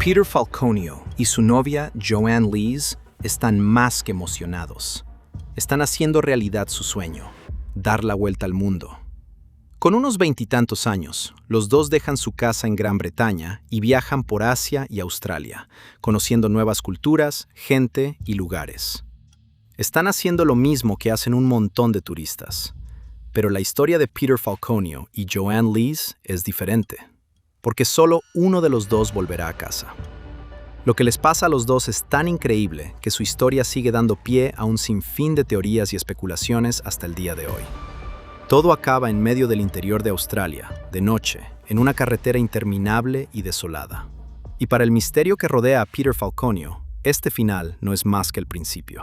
Peter Falconio y su novia Joanne Lees están más que emocionados. Están haciendo realidad su sueño, dar la vuelta al mundo. Con unos veintitantos años, los dos dejan su casa en Gran Bretaña y viajan por Asia y Australia, conociendo nuevas culturas, gente y lugares. Están haciendo lo mismo que hacen un montón de turistas. Pero la historia de Peter Falconio y Joanne Lees es diferente, porque solo uno de los dos volverá a casa. Lo que les pasa a los dos es tan increíble que su historia sigue dando pie a un sinfín de teorías y especulaciones hasta el día de hoy. Todo acaba en medio del interior de Australia, de noche, en una carretera interminable y desolada. Y para el misterio que rodea a Peter Falconio, este final no es más que el principio.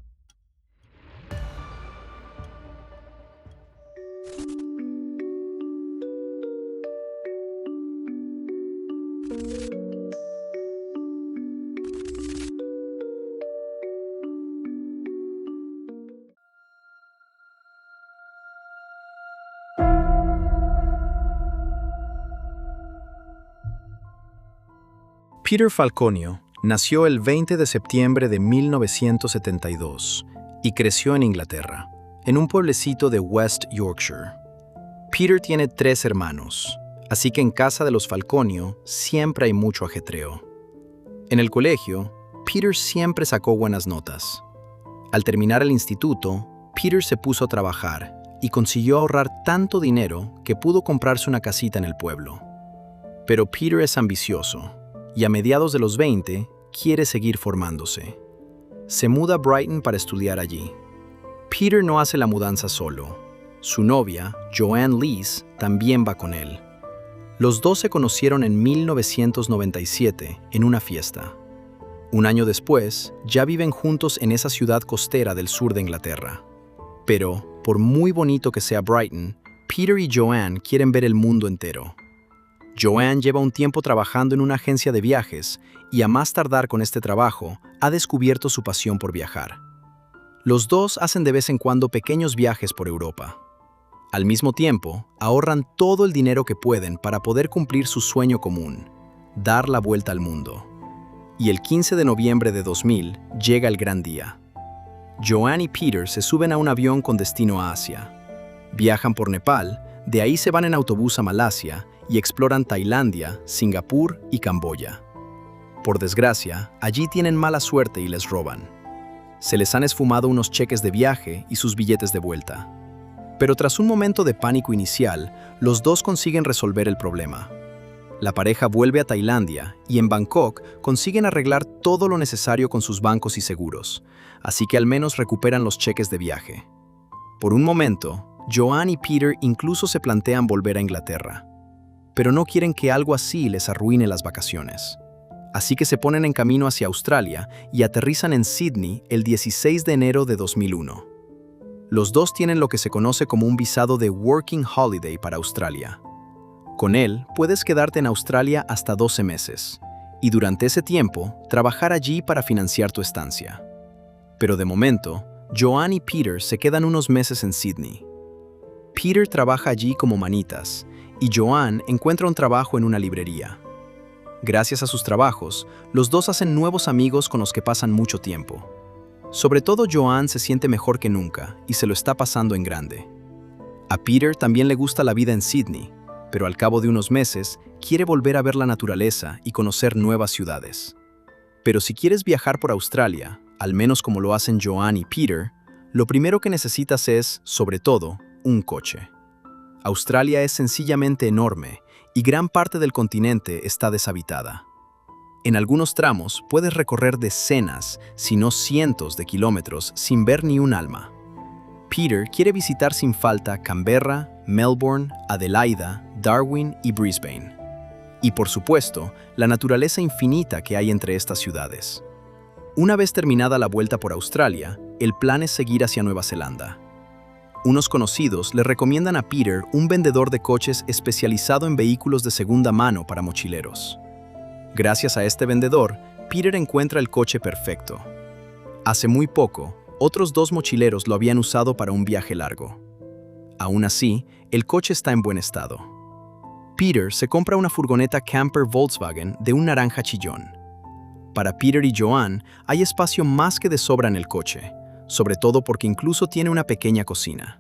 Peter Falconio nació el 20 de septiembre de 1972 y creció en Inglaterra, en un pueblecito de West Yorkshire. Peter tiene 3 hermanos, así que en casa de los Falconio siempre hay mucho ajetreo. En el colegio, Peter siempre sacó buenas notas. Al terminar el instituto, Peter se puso a trabajar y consiguió ahorrar tanto dinero que pudo comprarse una casita en el pueblo. Pero Peter es ambicioso y a mediados de los 20 quiere seguir formándose. Se muda a Brighton para estudiar allí. Peter no hace la mudanza solo. Su novia, Joanne Lees, también va con él. Los dos se conocieron en 1997 en una fiesta. Un año después, ya viven juntos en esa ciudad costera del sur de Inglaterra. Pero, por muy bonito que sea Brighton, Peter y Joanne quieren ver el mundo entero. Joanne lleva un tiempo trabajando en una agencia de viajes y a más tardar con este trabajo, ha descubierto su pasión por viajar. Los dos hacen de vez en cuando pequeños viajes por Europa. Al mismo tiempo, ahorran todo el dinero que pueden para poder cumplir su sueño común, dar la vuelta al mundo. Y el 15 de noviembre de 2000 llega el gran día. Joanne y Peter se suben a un avión con destino a Asia. Viajan por Nepal, de ahí se van en autobús a Malasia y exploran Tailandia, Singapur y Camboya. Por desgracia, allí tienen mala suerte y les roban. Se les han esfumado unos cheques de viaje y sus billetes de vuelta. Pero tras un momento de pánico inicial, los dos consiguen resolver el problema. La pareja vuelve a Tailandia y en Bangkok consiguen arreglar todo lo necesario con sus bancos y seguros, así que al menos recuperan los cheques de viaje. Por un momento, Joanne y Peter incluso se plantean volver a Inglaterra, pero no quieren que algo así les arruine las vacaciones. Así que se ponen en camino hacia Australia y aterrizan en Sydney el 16 de enero de 2001. Los dos tienen lo que se conoce como un visado de Working Holiday para Australia. Con él, puedes quedarte en Australia hasta 12 meses, y durante ese tiempo, trabajar allí para financiar tu estancia. Pero de momento, Joanne y Peter se quedan unos meses en Sydney. Peter trabaja allí como manitas, y Joanne encuentra un trabajo en una librería. Gracias a sus trabajos, los dos hacen nuevos amigos con los que pasan mucho tiempo. Sobre todo Joanne se siente mejor que nunca y se lo está pasando en grande. A Peter también le gusta la vida en Sydney, pero al cabo de unos meses quiere volver a ver la naturaleza y conocer nuevas ciudades. Pero si quieres viajar por Australia, al menos como lo hacen Joanne y Peter, lo primero que necesitas es, sobre todo, un coche. Australia es sencillamente enorme y gran parte del continente está deshabitada. En algunos tramos puedes recorrer decenas, si no cientos de kilómetros sin ver ni un alma. Peter quiere visitar sin falta Canberra, Melbourne, Adelaida, Darwin y Brisbane. Y por supuesto, la naturaleza infinita que hay entre estas ciudades. Una vez terminada la vuelta por Australia, el plan es seguir hacia Nueva Zelanda. Unos conocidos le recomiendan a Peter un vendedor de coches especializado en vehículos de segunda mano para mochileros. Gracias a este vendedor, Peter encuentra el coche perfecto. Hace muy poco, otros 2 mochileros lo habían usado para un viaje largo. Aún así, el coche está en buen estado. Peter se compra una furgoneta camper Volkswagen de un naranja chillón. Para Peter y Joanne hay espacio más que de sobra en el coche, sobre todo porque incluso tiene una pequeña cocina.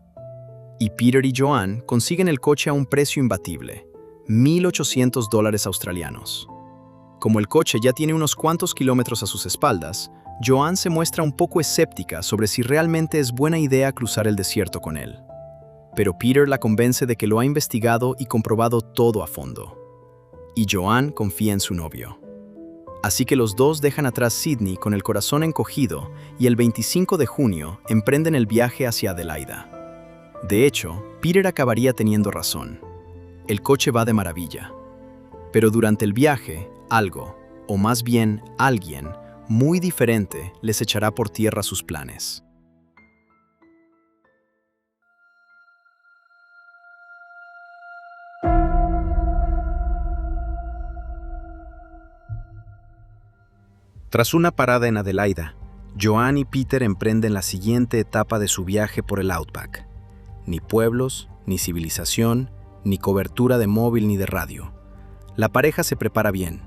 Y Peter y Joanne consiguen el coche a un precio imbatible, $1,800 australianos. Como el coche ya tiene unos cuantos kilómetros a sus espaldas, Joanne se muestra un poco escéptica sobre si realmente es buena idea cruzar el desierto con él. Pero Peter la convence de que lo ha investigado y comprobado todo a fondo. Y Joanne confía en su novio. Así que los dos dejan atrás Sydney con el corazón encogido y el 25 de junio emprenden el viaje hacia Adelaida. De hecho, Peter acabaría teniendo razón. El coche va de maravilla. Pero durante el viaje, algo, o más bien alguien, muy diferente les echará por tierra sus planes. Tras una parada en Adelaida, Joanne y Peter emprenden la siguiente etapa de su viaje por el Outback. Ni pueblos, ni civilización, ni cobertura de móvil ni de radio. La pareja se prepara bien.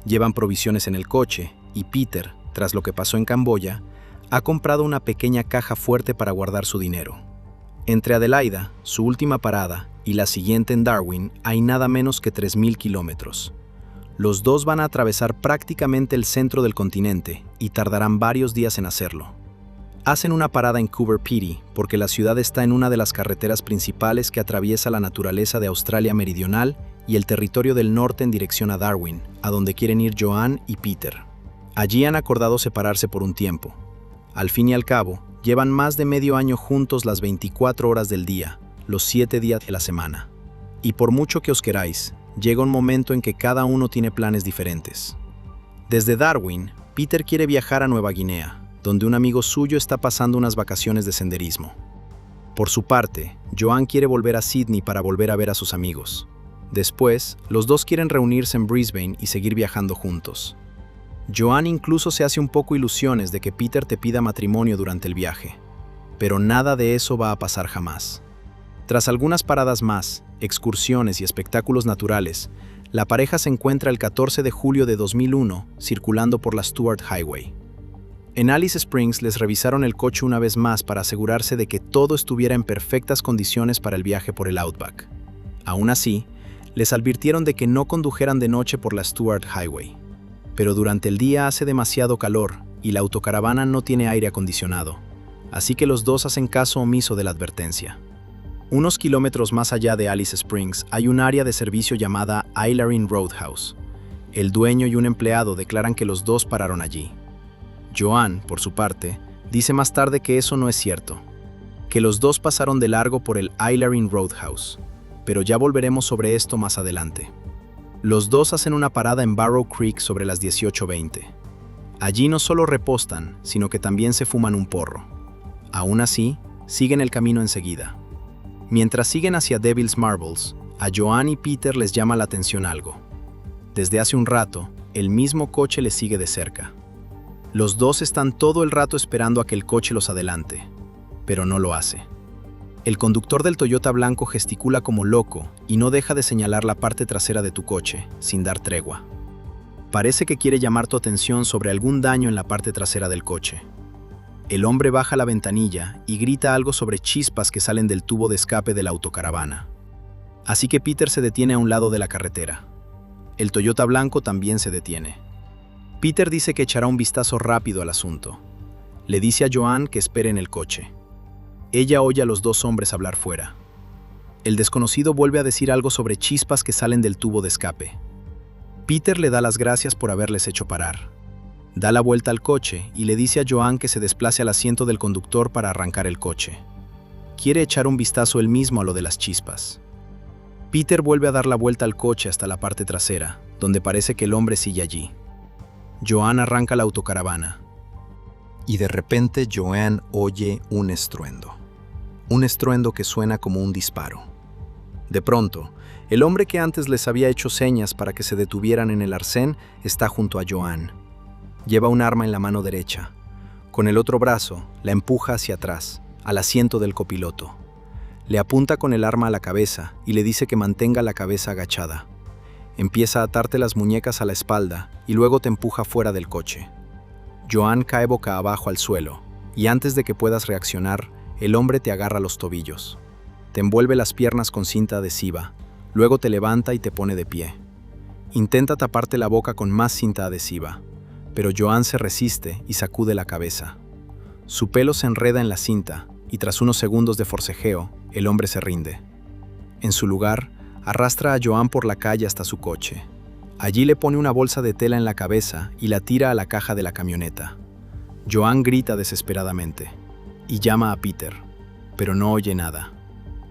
Llevan provisiones en el coche y Peter, tras lo que pasó en Camboya, ha comprado una pequeña caja fuerte para guardar su dinero. Entre Adelaida, su última parada, y la siguiente en Darwin hay nada menos que 3.000 kilómetros. Los dos van a atravesar prácticamente el centro del continente y tardarán varios días en hacerlo. Hacen una parada en Coober Pedy porque la ciudad está en una de las carreteras principales que atraviesa la naturaleza de Australia Meridional y el territorio del norte en dirección a Darwin, a donde quieren ir Joanne y Peter. Allí han acordado separarse por un tiempo. Al fin y al cabo, llevan más de medio año juntos las 24 horas del día, los 7 días de la semana. Y por mucho que os queráis, llega un momento en que cada uno tiene planes diferentes. Desde Darwin, Peter quiere viajar a Nueva Guinea, donde un amigo suyo está pasando unas vacaciones de senderismo. Por su parte, Joanne quiere volver a Sydney para volver a ver a sus amigos. Después, los dos quieren reunirse en Brisbane y seguir viajando juntos. Joanne incluso se hace un poco ilusiones de que Peter te pida matrimonio durante el viaje. Pero nada de eso va a pasar jamás. Tras algunas paradas más, excursiones y espectáculos naturales, la pareja se encuentra el 14 de julio de 2001 circulando por la Stuart Highway. En Alice Springs les revisaron el coche una vez más para asegurarse de que todo estuviera en perfectas condiciones para el viaje por el Outback. Aún así, les advirtieron de que no condujeran de noche por la Stuart Highway. Pero durante el día hace demasiado calor y la autocaravana no tiene aire acondicionado, así que los dos hacen caso omiso de la advertencia. Unos kilómetros más allá de Alice Springs hay un área de servicio llamada Ailerin Roadhouse. El dueño y un empleado declaran que los dos pararon allí. Joanne, por su parte, dice más tarde que eso no es cierto, que los dos pasaron de largo por el Ailerin Roadhouse, pero ya volveremos sobre esto más adelante. Los dos hacen una parada en Barrow Creek sobre las 18:20. Allí no solo repostan, sino que también se fuman un porro. Aún así, siguen el camino enseguida. Mientras siguen hacia Devil's Marbles, a Joanne y Peter les llama la atención algo. Desde hace un rato, el mismo coche les sigue de cerca. Los dos están todo el rato esperando a que el coche los adelante, pero no lo hace. El conductor del Toyota blanco gesticula como loco y no deja de señalar la parte trasera de tu coche, sin dar tregua. Parece que quiere llamar tu atención sobre algún daño en la parte trasera del coche. El hombre baja la ventanilla y grita algo sobre chispas que salen del tubo de escape de la autocaravana. Así que Peter se detiene a un lado de la carretera. El Toyota blanco también se detiene. Peter dice que echará un vistazo rápido al asunto. Le dice a Joanne que espere en el coche. Ella oye a los dos hombres hablar fuera. El desconocido vuelve a decir algo sobre chispas que salen del tubo de escape. Peter le da las gracias por haberles hecho parar. Da la vuelta al coche y le dice a Joanne que se desplace al asiento del conductor para arrancar el coche. Quiere echar un vistazo él mismo a lo de las chispas. Peter vuelve a dar la vuelta al coche hasta la parte trasera, donde parece que el hombre sigue allí. Joanne arranca la autocaravana. Y de repente Joanne oye un estruendo. Un estruendo que suena como un disparo. De pronto, el hombre que antes les había hecho señas para que se detuvieran en el arcén está junto a Joanne. Lleva un arma en la mano derecha. Con el otro brazo, la empuja hacia atrás, al asiento del copiloto. Le apunta con el arma a la cabeza y le dice que mantenga la cabeza agachada. Empieza a atarte las muñecas a la espalda y luego te empuja fuera del coche. Joan cae boca abajo al suelo y antes de que puedas reaccionar, el hombre te agarra los tobillos. Te envuelve las piernas con cinta adhesiva, luego te levanta y te pone de pie. Intenta taparte la boca con más cinta adhesiva, pero Joan se resiste y sacude la cabeza. Su pelo se enreda en la cinta y tras unos segundos de forcejeo, el hombre se rinde. En su lugar, arrastra a Joan por la calle hasta su coche. Allí le pone una bolsa de tela en la cabeza y la tira a la caja de la camioneta. Joan grita desesperadamente y llama a Peter, pero no oye nada.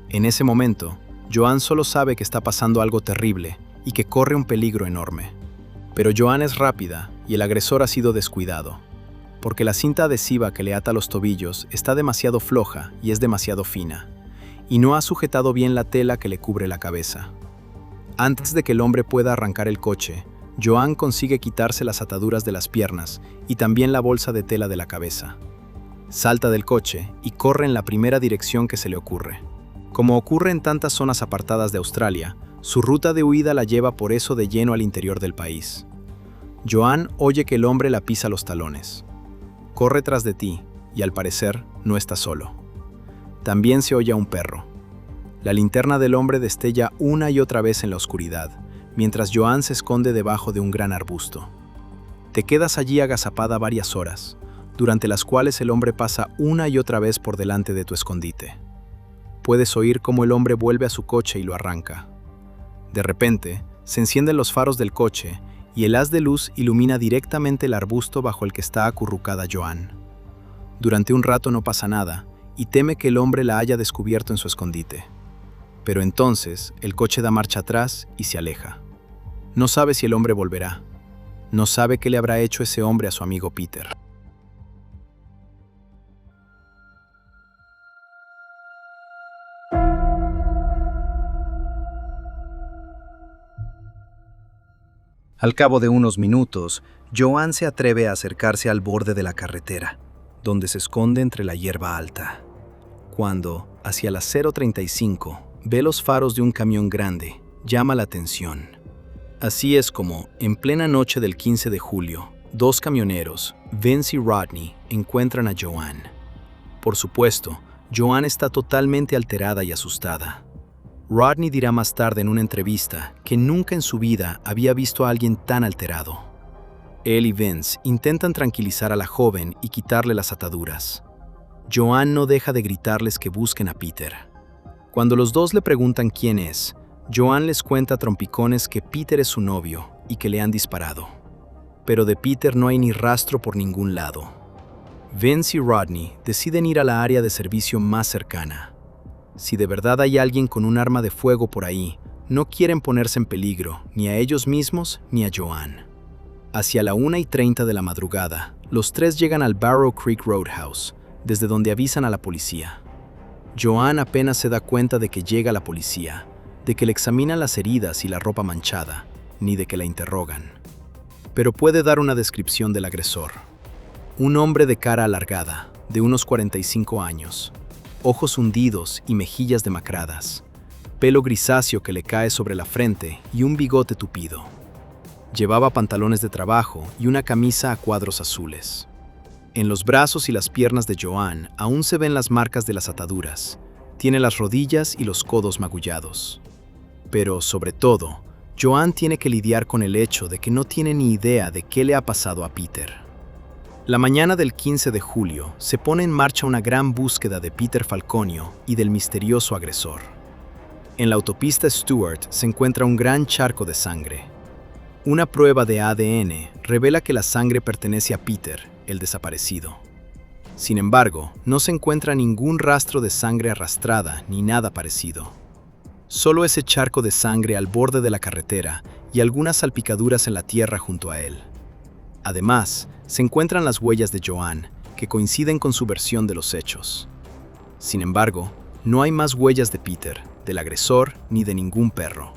En ese momento, Joan solo sabe que está pasando algo terrible y que corre un peligro enorme. Pero Joan es rápida y el agresor ha sido descuidado, porque la cinta adhesiva que le ata los tobillos está demasiado floja y es demasiado fina, y no ha sujetado bien la tela que le cubre la cabeza. Antes de que el hombre pueda arrancar el coche, Joan consigue quitarse las ataduras de las piernas y también la bolsa de tela de la cabeza. Salta del coche y corre en la primera dirección que se le ocurre. Como ocurre en tantas zonas apartadas de Australia, su ruta de huida la lleva por eso de lleno al interior del país. Joan oye que el hombre la pisa los talones. Corre tras de ti y al parecer no está solo. También se oye a un perro. La linterna del hombre destella una y otra vez en la oscuridad, mientras Joan se esconde debajo de un gran arbusto. Te quedas allí agazapada varias horas, durante las cuales el hombre pasa una y otra vez por delante de tu escondite. Puedes oír cómo el hombre vuelve a su coche y lo arranca. De repente, se encienden los faros del coche y el haz de luz ilumina directamente el arbusto bajo el que está acurrucada Joan. Durante un rato no pasa nada y teme que el hombre la haya descubierto en su escondite. Pero entonces, el coche da marcha atrás y se aleja. No sabe si el hombre volverá. No sabe qué le habrá hecho ese hombre a su amigo Peter. Al cabo de unos minutos, Joan se atreve a acercarse al borde de la carretera, donde se esconde entre la hierba alta. Cuando, hacia las 0:35, ve los faros de un camión grande, llama la atención. Así es como, en plena noche del 15 de julio, dos camioneros, Vince y Rodney, encuentran a Joan. Por supuesto, Joan está totalmente alterada y asustada. Rodney dirá más tarde en una entrevista que nunca en su vida había visto a alguien tan alterado. Él y Vince intentan tranquilizar a la joven y quitarle las ataduras. Joan no deja de gritarles que busquen a Peter. Cuando los dos le preguntan quién es, Joan les cuenta a trompicones que Peter es su novio y que le han disparado. Pero de Peter no hay ni rastro por ningún lado. Vince y Rodney deciden ir a la área de servicio más cercana. Si de verdad hay alguien con un arma de fuego por ahí, no quieren ponerse en peligro ni a ellos mismos ni a Joan. Hacia la 1:30 de la madrugada, los tres llegan al Barrow Creek Roadhouse, desde donde avisan a la policía. Joan apenas se da cuenta de que llega la policía, de que le examinan las heridas y la ropa manchada, ni de que la interrogan. Pero puede dar una descripción del agresor. Un hombre de cara alargada, de unos 45 años, ojos hundidos y mejillas demacradas, pelo grisáceo que le cae sobre la frente y un bigote tupido. Llevaba pantalones de trabajo y una camisa a cuadros azules. En los brazos y las piernas de Joan aún se ven las marcas de las ataduras. Tiene las rodillas y los codos magullados. Pero, sobre todo, Joan tiene que lidiar con el hecho de que no tiene ni idea de qué le ha pasado a Peter. La mañana del 15 de julio se pone en marcha una gran búsqueda de Peter Falconio y del misterioso agresor. En la autopista Stewart se encuentra un gran charco de sangre. Una prueba de ADN revela que la sangre pertenece a Peter, el desaparecido. Sin embargo, no se encuentra ningún rastro de sangre arrastrada ni nada parecido. Solo ese charco de sangre al borde de la carretera y algunas salpicaduras en la tierra junto a él. Además, se encuentran las huellas de Joan, que coinciden con su versión de los hechos. Sin embargo, no hay más huellas de Peter, del agresor ni de ningún perro.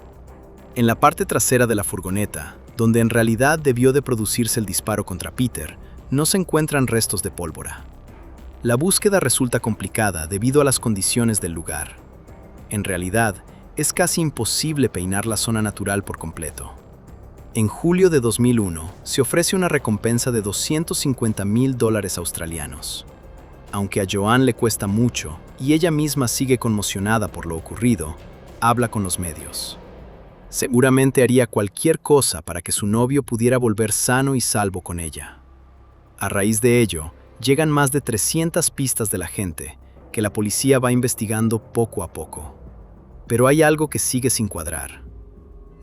En la parte trasera de la furgoneta, donde en realidad debió de producirse el disparo contra Peter, no se encuentran restos de pólvora. La búsqueda resulta complicada debido a las condiciones del lugar. En realidad, es casi imposible peinar la zona natural por completo. En julio de 2001, se ofrece una recompensa de $250,000 australianos. Aunque a Joanne le cuesta mucho y ella misma sigue conmocionada por lo ocurrido, habla con los medios. Seguramente haría cualquier cosa para que su novio pudiera volver sano y salvo con ella. A raíz de ello, llegan más de 300 pistas de la gente, que la policía va investigando poco a poco. Pero hay algo que sigue sin cuadrar.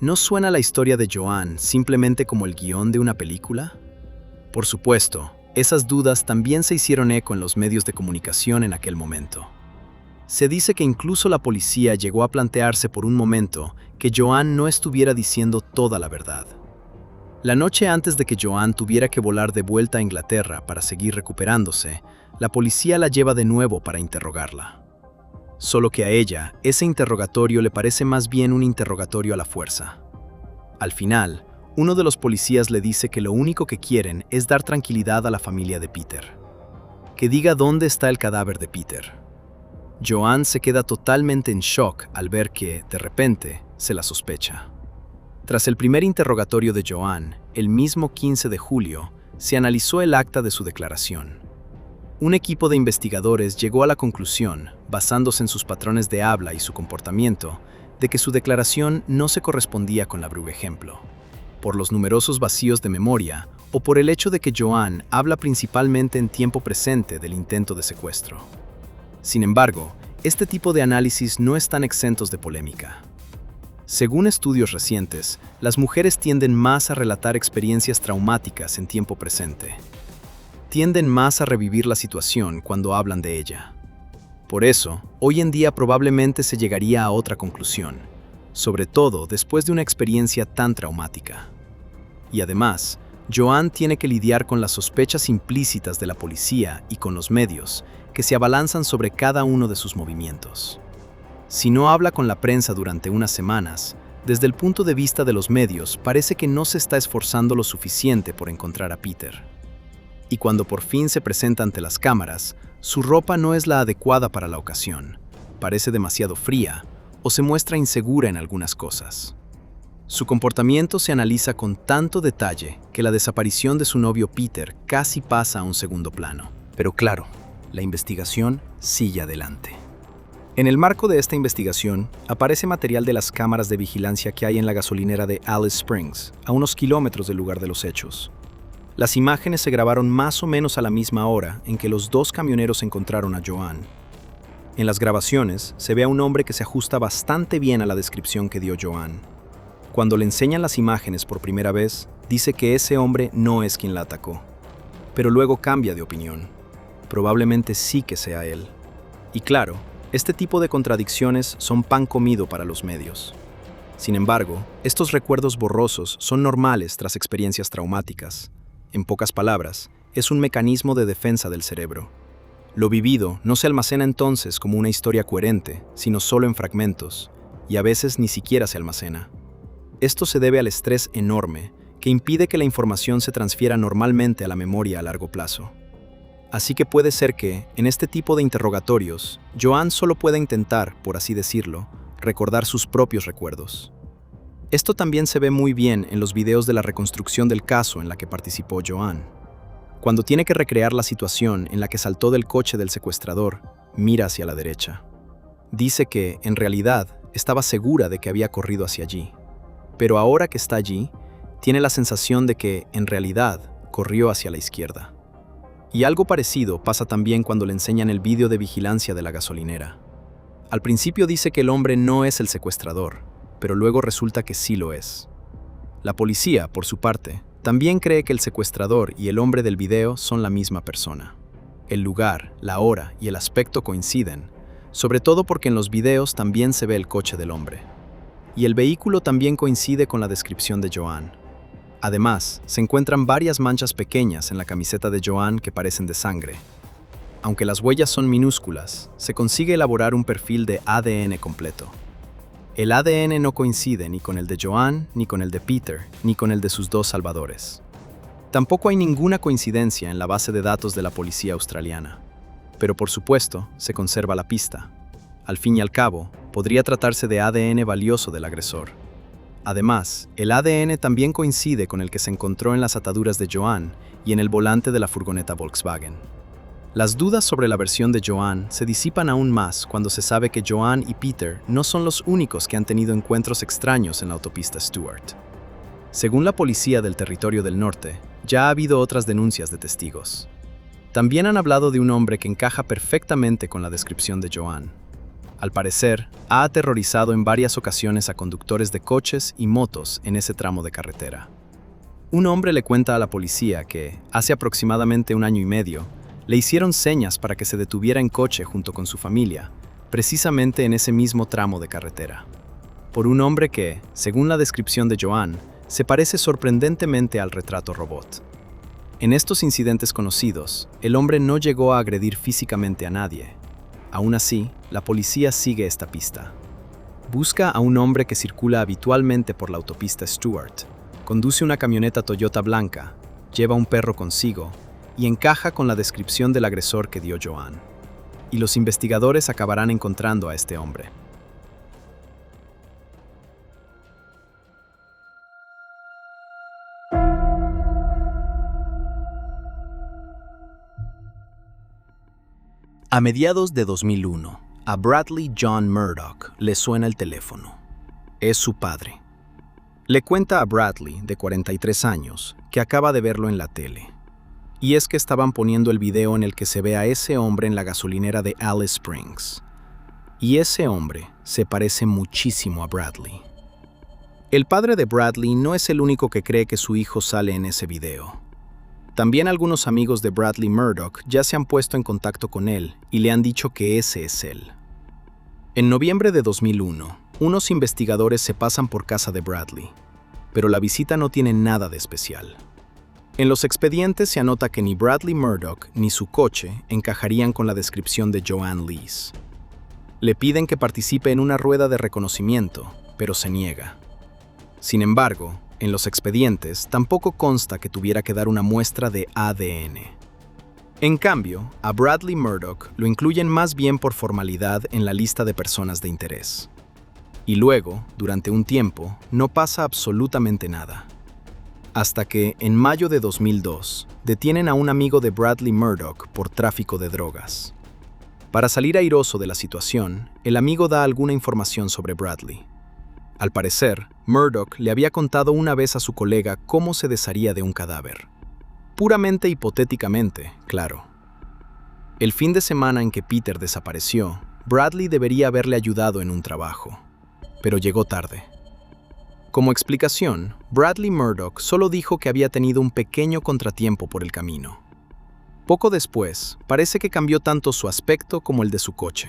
¿No suena la historia de Joanne simplemente como el guión de una película? Por supuesto, esas dudas también se hicieron eco en los medios de comunicación en aquel momento. Se dice que incluso la policía llegó a plantearse por un momento que Joanne no estuviera diciendo toda la verdad. La noche antes de que Joanne tuviera que volar de vuelta a Inglaterra para seguir recuperándose, la policía la lleva de nuevo para interrogarla. Solo que a ella, ese interrogatorio le parece más bien un interrogatorio a la fuerza. Al final, uno de los policías le dice que lo único que quieren es dar tranquilidad a la familia de Peter. Que diga dónde está el cadáver de Peter. Joanne se queda totalmente en shock al ver que, de repente, se la sospecha. Tras el primer interrogatorio de Joanne, el mismo 15 de julio, se analizó el acta de su declaración. Un equipo de investigadores llegó a la conclusión, basándose en sus patrones de habla y su comportamiento, de que su declaración no se correspondía con la ejemplo, por los numerosos vacíos de memoria o por el hecho de que Joanne habla principalmente en tiempo presente del intento de secuestro. Sin embargo, este tipo de análisis no están exentos de polémica. Según estudios recientes, las mujeres tienden más a relatar experiencias traumáticas en tiempo presente. Tienden más a revivir la situación cuando hablan de ella. Por eso, hoy en día probablemente se llegaría a otra conclusión, sobre todo después de una experiencia tan traumática. Y además, Joanne tiene que lidiar con las sospechas implícitas de la policía y con los medios, que se abalanzan sobre cada uno de sus movimientos. Si no habla con la prensa durante unas semanas, desde el punto de vista de los medios parece que no se está esforzando lo suficiente por encontrar a Peter. Y cuando por fin se presenta ante las cámaras, su ropa no es la adecuada para la ocasión, parece demasiado fría o se muestra insegura en algunas cosas. Su comportamiento se analiza con tanto detalle que la desaparición de su novio Peter casi pasa a un segundo plano. Pero claro, la investigación sigue adelante. En el marco de esta investigación, aparece material de las cámaras de vigilancia que hay en la gasolinera de Alice Springs, a unos kilómetros del lugar de los hechos. Las imágenes se grabaron más o menos a la misma hora en que los dos camioneros encontraron a Joanne. En las grabaciones se ve a un hombre que se ajusta bastante bien a la descripción que dio Joanne. Cuando le enseñan las imágenes por primera vez, dice que ese hombre no es quien la atacó. Pero luego cambia de opinión. Probablemente sí que sea él. Y claro, este tipo de contradicciones son pan comido para los medios. Sin embargo, estos recuerdos borrosos son normales tras experiencias traumáticas. En pocas palabras, es un mecanismo de defensa del cerebro. Lo vivido no se almacena entonces como una historia coherente, sino solo en fragmentos, y a veces ni siquiera se almacena. Esto se debe al estrés enorme, que impide que la información se transfiera normalmente a la memoria a largo plazo. Así que puede ser que, en este tipo de interrogatorios, Joanne solo pueda intentar, por así decirlo, recordar sus propios recuerdos. Esto también se ve muy bien en los videos de la reconstrucción del caso en la que participó Joanne. Cuando tiene que recrear la situación en la que saltó del coche del secuestrador, mira hacia la derecha. Dice que, en realidad, estaba segura de que había corrido hacia allí. Pero ahora que está allí, tiene la sensación de que, en realidad, corrió hacia la izquierda. Y algo parecido pasa también cuando le enseñan el vídeo de vigilancia de la gasolinera. Al principio dice que el hombre no es el secuestrador, pero luego resulta que sí lo es. La policía, por su parte, también cree que el secuestrador y el hombre del video son la misma persona. El lugar, la hora y el aspecto coinciden, sobre todo porque en los videos también se ve el coche del hombre. Y el vehículo también coincide con la descripción de Joanne. Además, se encuentran varias manchas pequeñas en la camiseta de Joanne que parecen de sangre. Aunque las huellas son minúsculas, se consigue elaborar un perfil de ADN completo. El ADN no coincide ni con el de Joanne, ni con el de Peter, ni con el de sus dos salvadores. Tampoco hay ninguna coincidencia en la base de datos de la policía australiana. Pero por supuesto, se conserva la pista. Al fin y al cabo, Podría tratarse de ADN valioso del agresor. Además, el ADN también coincide con el que se encontró en las ataduras de Joan y en el volante de la furgoneta Volkswagen. Las dudas sobre la versión de Joan se disipan aún más cuando se sabe que Joan y Peter no son los únicos que han tenido encuentros extraños en la autopista Stuart. Según la policía del Territorio del Norte, ya ha habido otras denuncias de testigos. También han hablado de un hombre que encaja perfectamente con la descripción de Joan. Al parecer, ha aterrorizado en varias ocasiones a conductores de coches y motos en ese tramo de carretera. Un hombre le cuenta a la policía que, hace aproximadamente 1 año y medio, le hicieron señas para que se detuviera en coche junto con su familia, precisamente en ese mismo tramo de carretera. Por un hombre que, según la descripción de Joan, se parece sorprendentemente al retrato robot. En estos incidentes conocidos, el hombre no llegó a agredir físicamente a nadie. Aún así, la policía sigue esta pista. Busca a un hombre que circula habitualmente por la autopista Stuart, conduce una camioneta Toyota blanca, lleva un perro consigo y encaja con la descripción del agresor que dio Joan. Y los investigadores acabarán encontrando a este hombre. A mediados de 2001, a Bradley John Murdoch le suena el teléfono. Es su padre. Le cuenta a Bradley, de 43 años, que acaba de verlo en la tele. Y es que estaban poniendo el video en el que se ve a ese hombre en la gasolinera de Alice Springs. Y ese hombre se parece muchísimo a Bradley. El padre de Bradley no es el único que cree que su hijo sale en ese video. También algunos amigos de Bradley Murdoch ya se han puesto en contacto con él y le han dicho que ese es él. En noviembre de 2001, unos investigadores se pasan por casa de Bradley, pero la visita no tiene nada de especial. En los expedientes se anota que ni Bradley Murdoch ni su coche encajarían con la descripción de Joan Lees. Le piden que participe en una rueda de reconocimiento, pero se niega. Sin embargo, en los expedientes tampoco consta que tuviera que dar una muestra de ADN. En cambio, a Bradley Murdoch lo incluyen más bien por formalidad en la lista de personas de interés. Y luego, durante un tiempo, no pasa absolutamente nada. Hasta que, en mayo de 2002, detienen a un amigo de Bradley Murdoch por tráfico de drogas. Para salir airoso de la situación, el amigo da alguna información sobre Bradley. Al parecer, Murdoch le había contado una vez a su colega cómo se desharía de un cadáver. Puramente hipotéticamente, claro. El fin de semana en que Peter desapareció, Bradley debería haberle ayudado en un trabajo, pero llegó tarde. Como explicación, Bradley Murdoch solo dijo que había tenido un pequeño contratiempo por el camino. Poco después, parece que cambió tanto su aspecto como el de su coche.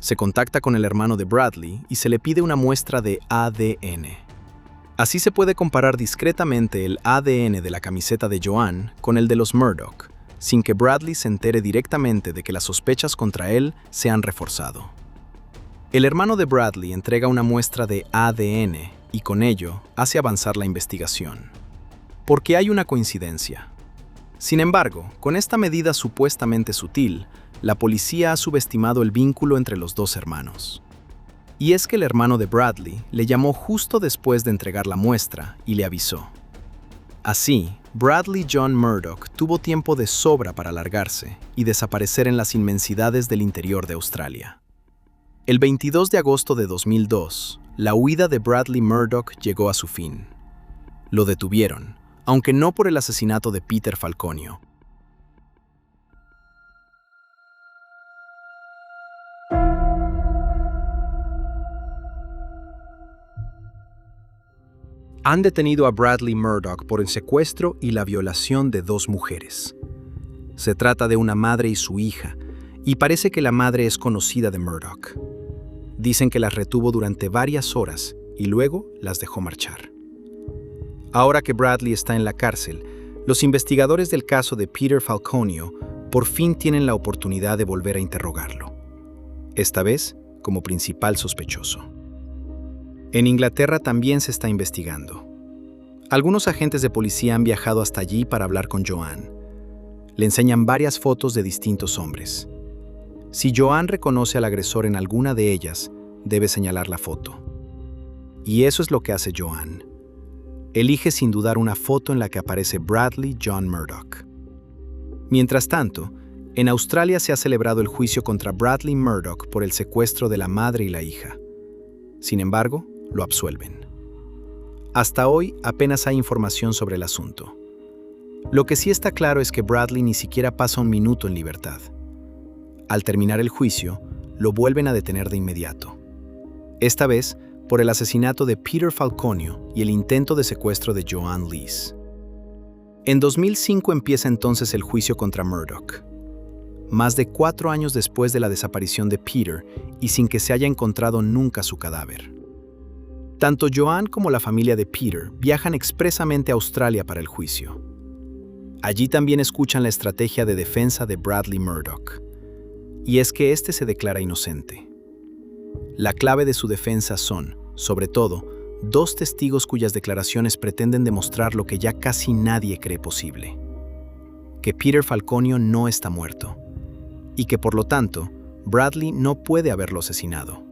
Se contacta con el hermano de Bradley y se le pide una muestra de ADN. Así se puede comparar discretamente el ADN de la camiseta de Joan con el de los Murdoch, sin que Bradley se entere directamente de que las sospechas contra él se han reforzado. El hermano de Bradley entrega una muestra de ADN y con ello hace avanzar la investigación. Porque hay una coincidencia. Sin embargo, con esta medida supuestamente sutil, la policía ha subestimado el vínculo entre los dos hermanos. Y es que el hermano de Bradley le llamó justo después de entregar la muestra y le avisó. Así, Bradley John Murdoch tuvo tiempo de sobra para largarse y desaparecer en las inmensidades del interior de Australia. El 22 de agosto de 2002, la huida de Bradley Murdoch llegó a su fin. Lo detuvieron, aunque no por el asesinato de Peter Falconio. Han detenido a Bradley Murdoch por el secuestro y la violación de 2 mujeres. Se trata de una madre y su hija, y parece que la madre es conocida de Murdoch. Dicen que las retuvo durante varias horas y luego las dejó marchar. Ahora que Bradley está en la cárcel, los investigadores del caso de Peter Falconio por fin tienen la oportunidad de volver a interrogarlo. Esta vez como principal sospechoso. En Inglaterra también se está investigando. Algunos agentes de policía han viajado hasta allí para hablar con Joan. Le enseñan varias fotos de distintos hombres. Si Joan reconoce al agresor en alguna de ellas, debe señalar la foto. Y eso es lo que hace Joanne. Elige sin dudar una foto en la que aparece Bradley John Murdoch. Mientras tanto, en Australia se ha celebrado el juicio contra Bradley Murdoch por el secuestro de la madre y la hija. Sin embargo, lo absuelven. Hasta hoy apenas hay información sobre el asunto. Lo que sí está claro es que Bradley ni siquiera pasa un minuto en libertad. Al terminar el juicio, lo vuelven a detener de inmediato. Esta vez, por el asesinato de Peter Falconio y el intento de secuestro de Joanne Lees. En 2005 empieza entonces el juicio contra Murdoch. Más de 4 años después de la desaparición de Peter y sin que se haya encontrado nunca su cadáver. Tanto Joanne como la familia de Peter viajan expresamente a Australia para el juicio. Allí también escuchan la estrategia de defensa de Bradley Murdoch. Y es que este se declara inocente. La clave de su defensa son, sobre todo, 2 testigos cuyas declaraciones pretenden demostrar lo que ya casi nadie cree posible: que Peter Falconio no está muerto, y que por lo tanto, Bradley no puede haberlo asesinado.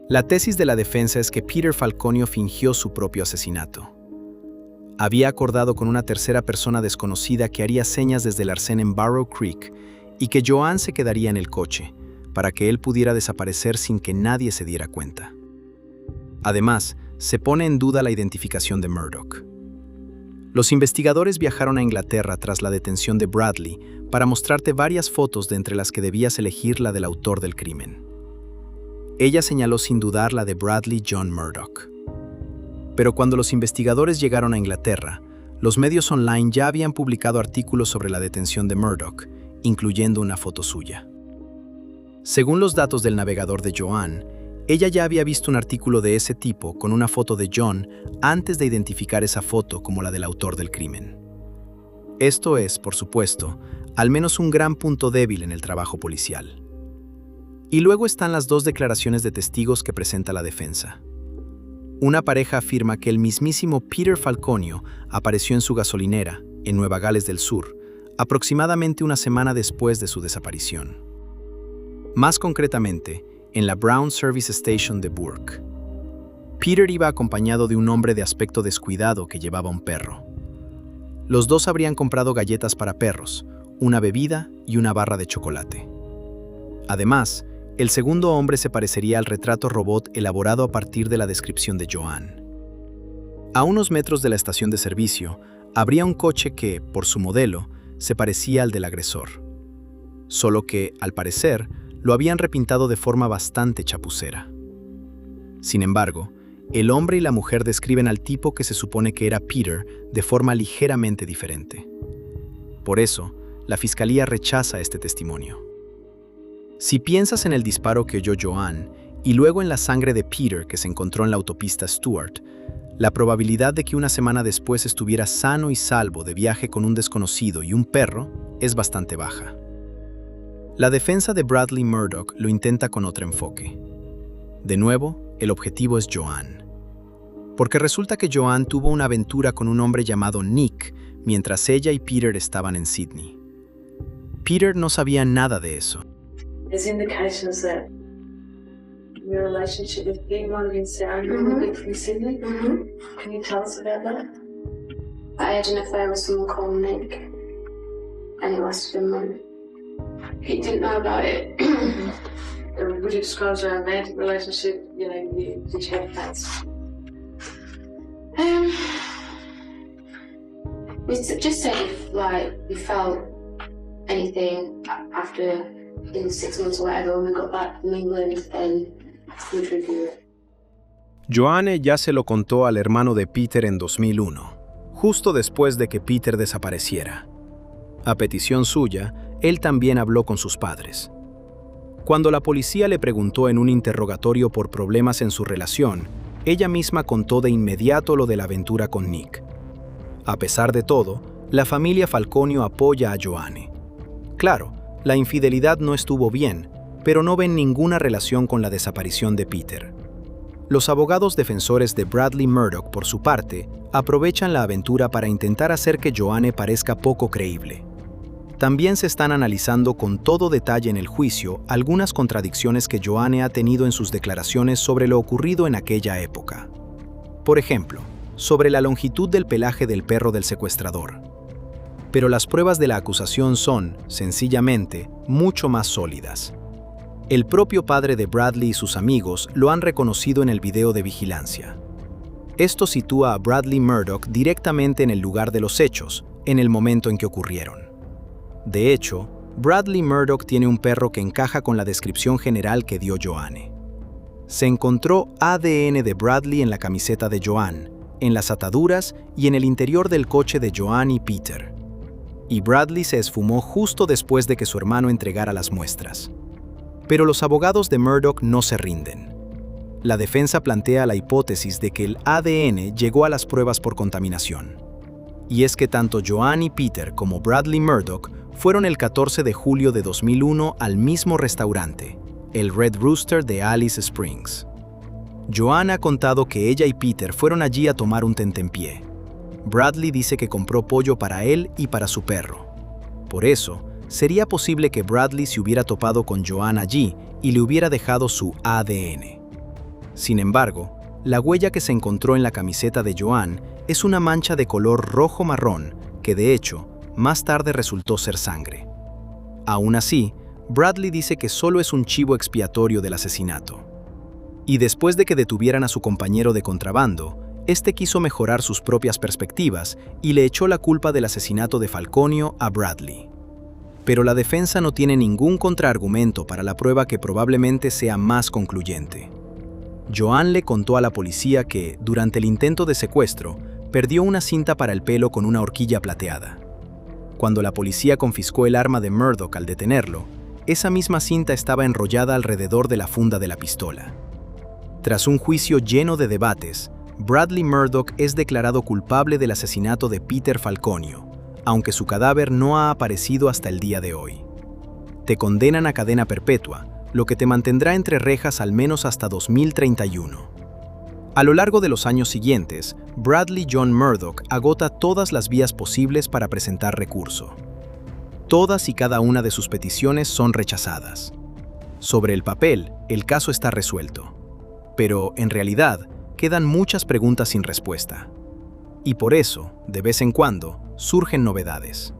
La tesis de la defensa es que Peter Falconio fingió su propio asesinato. Había acordado con una tercera persona desconocida que haría señas desde el arcén en Barrow Creek y que Joanne se quedaría en el coche, para que él pudiera desaparecer sin que nadie se diera cuenta. Además, se pone en duda la identificación de Murdoch. Los investigadores viajaron a Inglaterra tras la detención de Bradley para mostrarte varias fotos de entre las que debías elegir la del autor del crimen. Ella señaló sin dudar la de Bradley John Murdoch. Pero cuando los investigadores llegaron a Inglaterra, los medios online ya habían publicado artículos sobre la detención de Murdoch, incluyendo una foto suya. Según los datos del navegador de Joanne, ella ya había visto un artículo de ese tipo con una foto de John antes de identificar esa foto como la del autor del crimen. Esto es, por supuesto, al menos un gran punto débil en el trabajo policial. Y luego están las 2 declaraciones de testigos que presenta la defensa. Una pareja afirma que el mismísimo Peter Falconio apareció en su gasolinera, en Nueva Gales del Sur, aproximadamente una semana después de su desaparición. Más concretamente, en la Brown Service Station de Bourke. Peter iba acompañado de un hombre de aspecto descuidado que llevaba un perro. Los 2 habrían comprado galletas para perros, una bebida y una barra de chocolate. Además, el segundo hombre se parecería al retrato robot elaborado a partir de la descripción de Joanne. A unos metros de la estación de servicio, habría un coche que, por su modelo, se parecía al del agresor. Solo que, al parecer, lo habían repintado de forma bastante chapucera. Sin embargo, el hombre y la mujer describen al tipo que se supone que era Peter de forma ligeramente diferente. Por eso, la fiscalía rechaza este testimonio. Si piensas en el disparo que oyó Joanne y luego en la sangre de Peter que se encontró en la autopista Stuart, la probabilidad de que una semana después estuviera sano y salvo de viaje con un desconocido y un perro es bastante baja. La defensa de Bradley Murdoch lo intenta con otro enfoque. De nuevo, el objetivo es Joanne. Porque resulta que Joanne tuvo una aventura con un hombre llamado Nick mientras ella y Peter estaban en Sydney. Peter no sabía nada de eso. There's indications that your relationship with Pete might have been sound a little bit from Sydney. Can you tell us about that? I had an affair with someone called Nick, and it lasted a month. He didn't know about it. Would you describe as a romantic relationship? You know, did you have plans? We just said if we felt anything after in 6 months or whatever, when we got back from England, then we'd review it. Joanne ya se lo contó al hermano de Peter en 2001, justo después de que Peter desapareciera. A petición suya, él también habló con sus padres. Cuando la policía le preguntó en un interrogatorio por problemas en su relación, ella misma contó de inmediato lo de la aventura con Nick. A pesar de todo, la familia Falconio apoya a Joanne. Claro, la infidelidad no estuvo bien, pero no ven ninguna relación con la desaparición de Peter. Los abogados defensores de Bradley Murdoch, por su parte, aprovechan la aventura para intentar hacer que Joanne parezca poco creíble. También se están analizando con todo detalle en el juicio algunas contradicciones que Joanne ha tenido en sus declaraciones sobre lo ocurrido en aquella época. Por ejemplo, sobre la longitud del pelaje del perro del secuestrador. Pero las pruebas de la acusación son, sencillamente, mucho más sólidas. El propio padre de Bradley y sus amigos lo han reconocido en el video de vigilancia. Esto sitúa a Bradley Murdock directamente en el lugar de los hechos, en el momento en que ocurrieron. De hecho, Bradley Murdock tiene un perro que encaja con la descripción general que dio Joanne. Se encontró ADN de Bradley en la camiseta de Joanne, en las ataduras y en el interior del coche de Joanne y Peter. Y Bradley se esfumó justo después de que su hermano entregara las muestras. Pero los abogados de Murdock no se rinden. La defensa plantea la hipótesis de que el ADN llegó a las pruebas por contaminación. Y es que tanto Joanne y Peter como Bradley Murdock fueron el 14 de julio de 2001 al mismo restaurante, el Red Rooster de Alice Springs. Joanne ha contado que ella y Peter fueron allí a tomar un tentempié. Bradley dice que compró pollo para él y para su perro. Por eso, sería posible que Bradley se hubiera topado con Joanne allí y le hubiera dejado su ADN. Sin embargo, la huella que se encontró en la camiseta de Joanne es una mancha de color rojo-marrón que, de hecho, más tarde resultó ser sangre. Aún así, Bradley dice que solo es un chivo expiatorio del asesinato. Y después de que detuvieran a su compañero de contrabando, este quiso mejorar sus propias perspectivas y le echó la culpa del asesinato de Falconio a Bradley. Pero la defensa no tiene ningún contraargumento para la prueba que probablemente sea más concluyente. Joanne le contó a la policía que, durante el intento de secuestro, perdió una cinta para el pelo con una horquilla plateada. Cuando la policía confiscó el arma de Murdock al detenerlo, esa misma cinta estaba enrollada alrededor de la funda de la pistola. Tras un juicio lleno de debates, Bradley Murdock es declarado culpable del asesinato de Peter Falconio, aunque su cadáver no ha aparecido hasta el día de hoy. Te condenan a cadena perpetua, lo que te mantendrá entre rejas al menos hasta 2031. A lo largo de los años siguientes, Bradley John Murdock agota todas las vías posibles para presentar recurso. Todas y cada una de sus peticiones son rechazadas. Sobre el papel, el caso está resuelto. Pero, en realidad, quedan muchas preguntas sin respuesta. Y por eso, de vez en cuando, surgen novedades.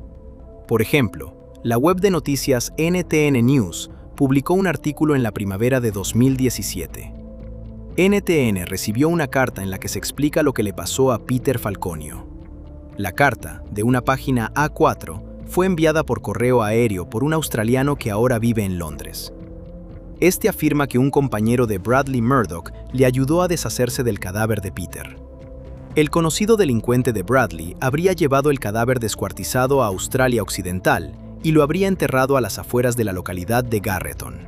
Por ejemplo, la web de noticias NTN News publicó un artículo en la primavera de 2017. NTN recibió una carta en la que se explica lo que le pasó a Peter Falconio. La carta, de una página A4, fue enviada por correo aéreo por un australiano que ahora vive en Londres. Este afirma que un compañero de Bradley Murdock le ayudó a deshacerse del cadáver de Peter. El conocido delincuente de Bradley habría llevado el cadáver descuartizado a Australia Occidental y lo habría enterrado a las afueras de la localidad de Garreton.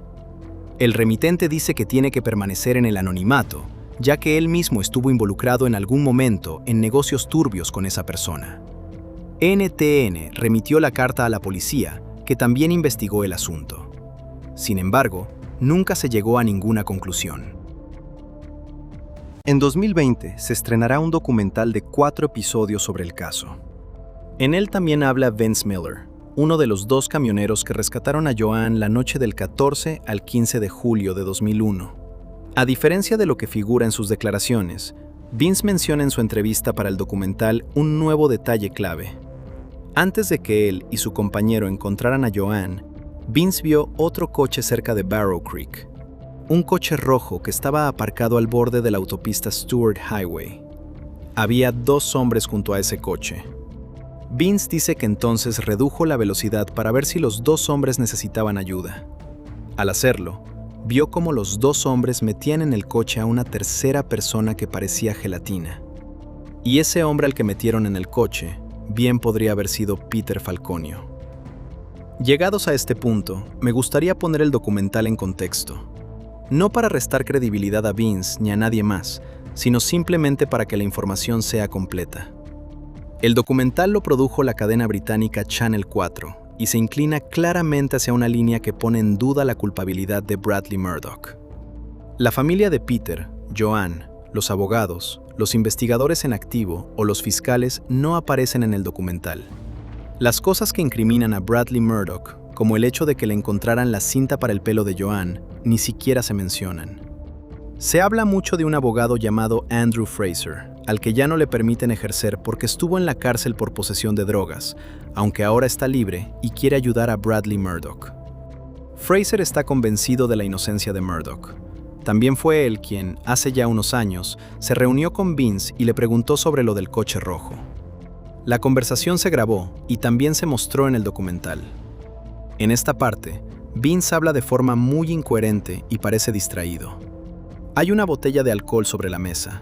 El remitente dice que tiene que permanecer en el anonimato, ya que él mismo estuvo involucrado en algún momento en negocios turbios con esa persona. NTN remitió la carta a la policía, que también investigó el asunto. Sin embargo, nunca se llegó a ninguna conclusión. En 2020 se estrenará un documental de 4 episodios sobre el caso. En él también habla Vince Miller, uno de los 2 camioneros que rescataron a Joanne la noche del 14 al 15 de julio de 2001. A diferencia de lo que figura en sus declaraciones, Vince menciona en su entrevista para el documental un nuevo detalle clave. Antes de que él y su compañero encontraran a Joanne, Vince vio otro coche cerca de Barrow Creek. Un coche rojo que estaba aparcado al borde de la autopista Stewart Highway. Había 2 hombres junto a ese coche. Vince dice que entonces redujo la velocidad para ver si los 2 hombres necesitaban ayuda. Al hacerlo, vio cómo los 2 hombres metían en el coche a una tercera persona que parecía gelatina. Y ese hombre al que metieron en el coche, bien podría haber sido Peter Falconio. Llegados a este punto, me gustaría poner el documental en contexto. No para restar credibilidad a Vince ni a nadie más, sino simplemente para que la información sea completa. El documental lo produjo la cadena británica Channel 4 y se inclina claramente hacia una línea que pone en duda la culpabilidad de Bradley Murdock. La familia de Peter, Joanne, los abogados, los investigadores en activo o los fiscales no aparecen en el documental. Las cosas que incriminan a Bradley Murdoch, como el hecho de que le encontraran la cinta para el pelo de Joanne, ni siquiera se mencionan. Se habla mucho de un abogado llamado Andrew Fraser, al que ya no le permiten ejercer porque estuvo en la cárcel por posesión de drogas, aunque ahora está libre y quiere ayudar a Bradley Murdoch. Fraser está convencido de la inocencia de Murdoch. También fue él quien, hace ya unos años, se reunió con Vince y le preguntó sobre lo del coche rojo. La conversación se grabó y también se mostró en el documental. En esta parte, Vince habla de forma muy incoherente y parece distraído. Hay una botella de alcohol sobre la mesa,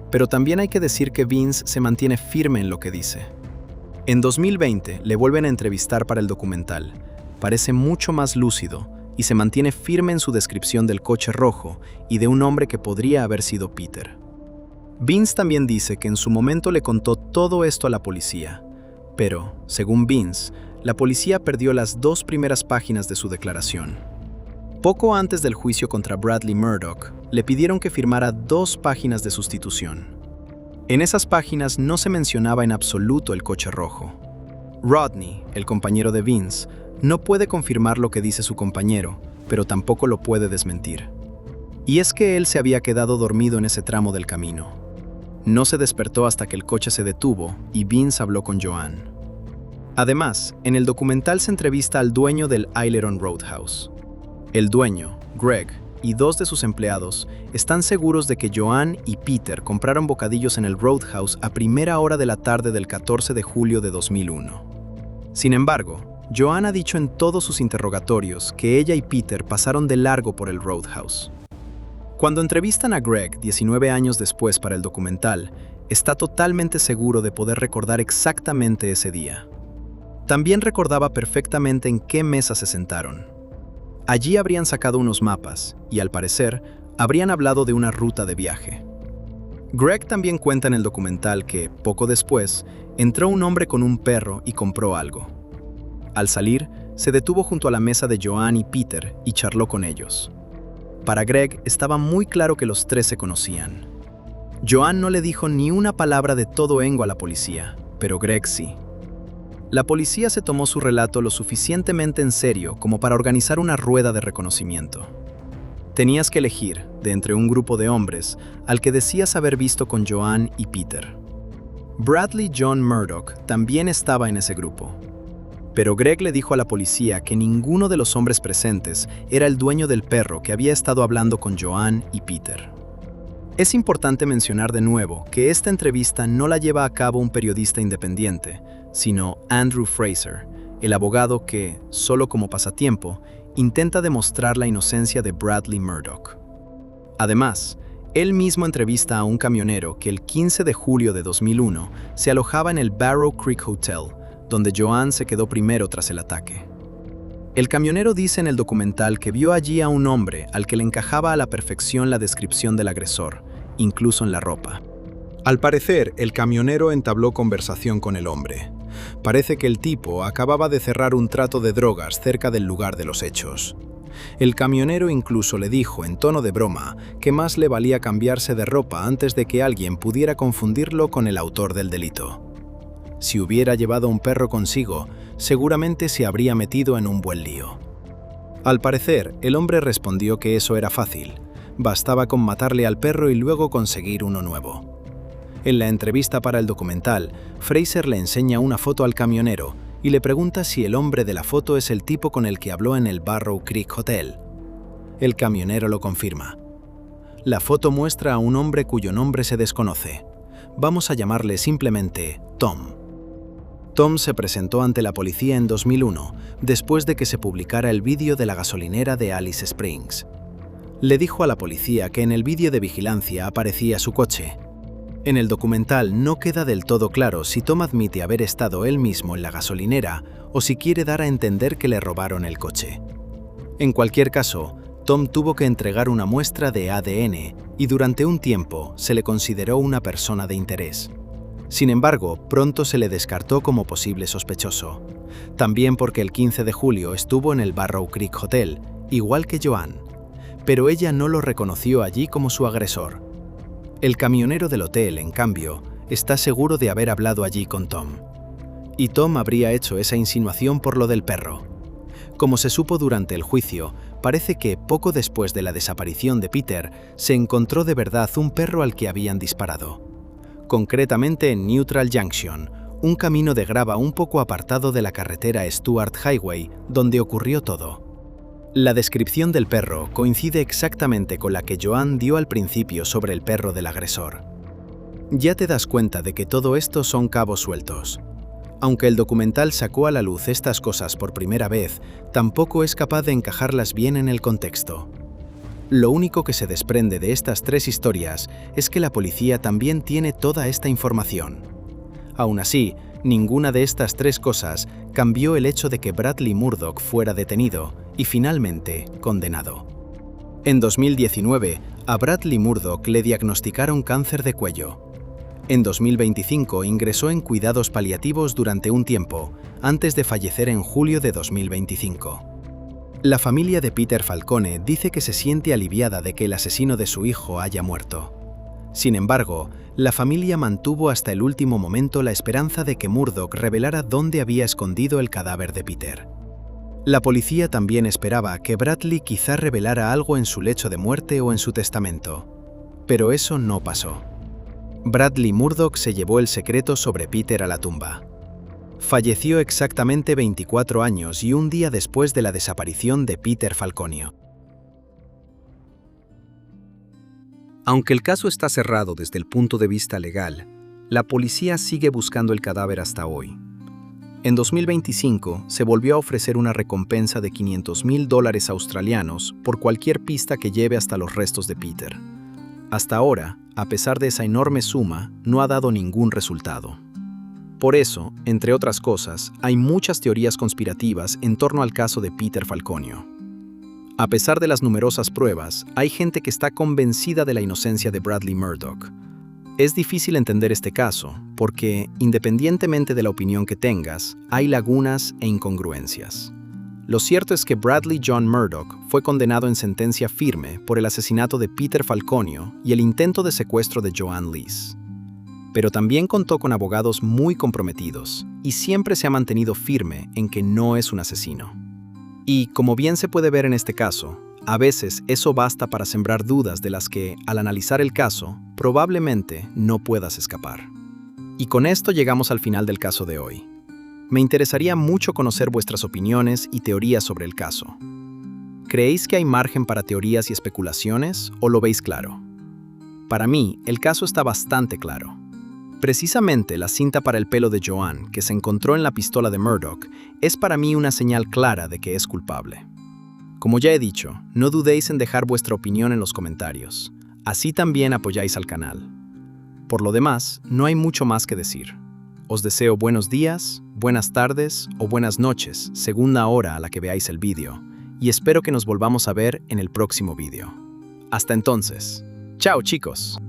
pero también hay que decir que Vince se mantiene firme en lo que dice. En 2020 le vuelven a entrevistar para el documental. Parece mucho más lúcido y se mantiene firme en su descripción del coche rojo y de un hombre que podría haber sido Peter. Vince también dice que en su momento le contó todo esto a la policía, pero, según Vince, la policía perdió las 2 primeras páginas de su declaración. Poco antes del juicio contra Bradley Murdoch, le pidieron que firmara 2 páginas de sustitución. En esas páginas no se mencionaba en absoluto el coche rojo. Rodney, el compañero de Vince, no puede confirmar lo que dice su compañero, pero tampoco lo puede desmentir. Y es que él se había quedado dormido en ese tramo del camino. No se despertó hasta que el coche se detuvo y Vince habló con Joanne. Además, en el documental se entrevista al dueño del Aileron Roadhouse. El dueño, Greg, y 2 de sus empleados están seguros de que Joanne y Peter compraron bocadillos en el Roadhouse a primera hora de la tarde del 14 de julio de 2001. Sin embargo, Joanne ha dicho en todos sus interrogatorios que ella y Peter pasaron de largo por el Roadhouse. Cuando entrevistan a Greg 19 años después para el documental, está totalmente seguro de poder recordar exactamente ese día. También recordaba perfectamente en qué mesa se sentaron. Allí habrían sacado unos mapas y, al parecer, habrían hablado de una ruta de viaje. Greg también cuenta en el documental que, poco después, entró un hombre con un perro y compró algo. Al salir, se detuvo junto a la mesa de Joanne y Peter y charló con ellos. Para Greg estaba muy claro que los 3 se conocían. Joanne no le dijo ni una palabra de todo Engo a la policía, pero Greg sí. La policía se tomó su relato lo suficientemente en serio como para organizar una rueda de reconocimiento. Tenías que elegir, de entre un grupo de hombres, al que decías haber visto con Joanne y Peter. Bradley John Murdoch también estaba en ese grupo. Pero Greg le dijo a la policía que ninguno de los hombres presentes era el dueño del perro que había estado hablando con Joanne y Peter. Es importante mencionar de nuevo que esta entrevista no la lleva a cabo un periodista independiente, sino Andrew Fraser, el abogado que, solo como pasatiempo, intenta demostrar la inocencia de Bradley Murdoch. Además, él mismo entrevista a un camionero que el 15 de julio de 2001 se alojaba en el Barrow Creek Hotel, donde Joanne se quedó primero tras el ataque. El camionero dice en el documental que vio allí a un hombre al que le encajaba a la perfección la descripción del agresor, incluso en la ropa. Al parecer, el camionero entabló conversación con el hombre. Parece que el tipo acababa de cerrar un trato de drogas cerca del lugar de los hechos. El camionero incluso le dijo en tono de broma que más le valía cambiarse de ropa antes de que alguien pudiera confundirlo con el autor del delito. Si hubiera llevado un perro consigo, seguramente se habría metido en un buen lío. Al parecer, el hombre respondió que eso era fácil. Bastaba con matarle al perro y luego conseguir uno nuevo. En la entrevista para el documental, Fraser le enseña una foto al camionero y le pregunta si el hombre de la foto es el tipo con el que habló en el Barrow Creek Hotel. El camionero lo confirma. La foto muestra a un hombre cuyo nombre se desconoce. Vamos a llamarle simplemente Tom. Tom se presentó ante la policía en 2001, después de que se publicara el vídeo de la gasolinera de Alice Springs. Le dijo a la policía que en el vídeo de vigilancia aparecía su coche. En el documental no queda del todo claro si Tom admite haber estado él mismo en la gasolinera o si quiere dar a entender que le robaron el coche. En cualquier caso, Tom tuvo que entregar una muestra de ADN y durante un tiempo se le consideró una persona de interés. Sin embargo, pronto se le descartó como posible sospechoso. También porque el 15 de julio estuvo en el Barrow Creek Hotel, igual que Joanne. Pero ella no lo reconoció allí como su agresor. El camionero del hotel, en cambio, está seguro de haber hablado allí con Tom. y Tom habría hecho esa insinuación por lo del perro. Como se supo durante el juicio, parece que poco después de la desaparición de Peter, se encontró de verdad un perro al que habían disparado. Concretamente en Neutral Junction, un camino de grava un poco apartado de la carretera Stuart Highway, donde ocurrió todo. La descripción del perro coincide exactamente con la que Joan dio al principio sobre el perro del agresor. Ya te das cuenta de que todo esto son cabos sueltos. Aunque el documental sacó a la luz estas cosas por primera vez, tampoco es capaz de encajarlas bien en el contexto. Lo único que se desprende de estas tres historias es que la policía también tiene toda esta información. Aún así, ninguna de estas tres cosas cambió el hecho de que Bradley Murdock fuera detenido y finalmente condenado. En 2019, a Bradley Murdock le diagnosticaron cáncer de cuello. En 2025 ingresó en cuidados paliativos durante un tiempo, antes de fallecer en julio de 2025. La familia de Peter Falcone dice que se siente aliviada de que el asesino de su hijo haya muerto. Sin embargo, la familia mantuvo hasta el último momento la esperanza de que Murdock revelara dónde había escondido el cadáver de Peter. La policía también esperaba que Bradley quizá revelara algo en su lecho de muerte o en su testamento. Pero eso no pasó. Bradley Murdock se llevó el secreto sobre Peter a la tumba. Falleció exactamente 24 años y un día después de la desaparición de Peter Falconio. Aunque el caso está cerrado desde el punto de vista legal, la policía sigue buscando el cadáver hasta hoy. En 2025 se volvió a ofrecer una recompensa de $500,000 australianos por cualquier pista que lleve hasta los restos de Peter. Hasta ahora, a pesar de esa enorme suma, no ha dado ningún resultado. Por eso, entre otras cosas, hay muchas teorías conspirativas en torno al caso de Peter Falconio. A pesar de las numerosas pruebas, hay gente que está convencida de la inocencia de Bradley Murdock. Es difícil entender este caso, porque, independientemente de la opinión que tengas, hay lagunas e incongruencias. Lo cierto es que Bradley John Murdock fue condenado en sentencia firme por el asesinato de Peter Falconio y el intento de secuestro de Joan Lees. Pero también contó con abogados muy comprometidos y siempre se ha mantenido firme en que no es un asesino. Y, como bien se puede ver en este caso, a veces eso basta para sembrar dudas de las que, al analizar el caso, probablemente no puedas escapar. Y con esto llegamos al final del caso de hoy. Me interesaría mucho conocer vuestras opiniones y teorías sobre el caso. ¿Creéis que hay margen para teorías y especulaciones o lo veis claro? Para mí, el caso está bastante claro. Precisamente la cinta para el pelo de Joan, que se encontró en la pistola de Murdock, es para mí una señal clara de que es culpable. Como ya he dicho, no dudéis en dejar vuestra opinión en los comentarios. Así también apoyáis al canal. Por lo demás, no hay mucho más que decir. Os deseo buenos días, buenas tardes o buenas noches, según la hora a la que veáis el vídeo, y espero que nos volvamos a ver en el próximo vídeo. Hasta entonces. ¡Chao, chicos!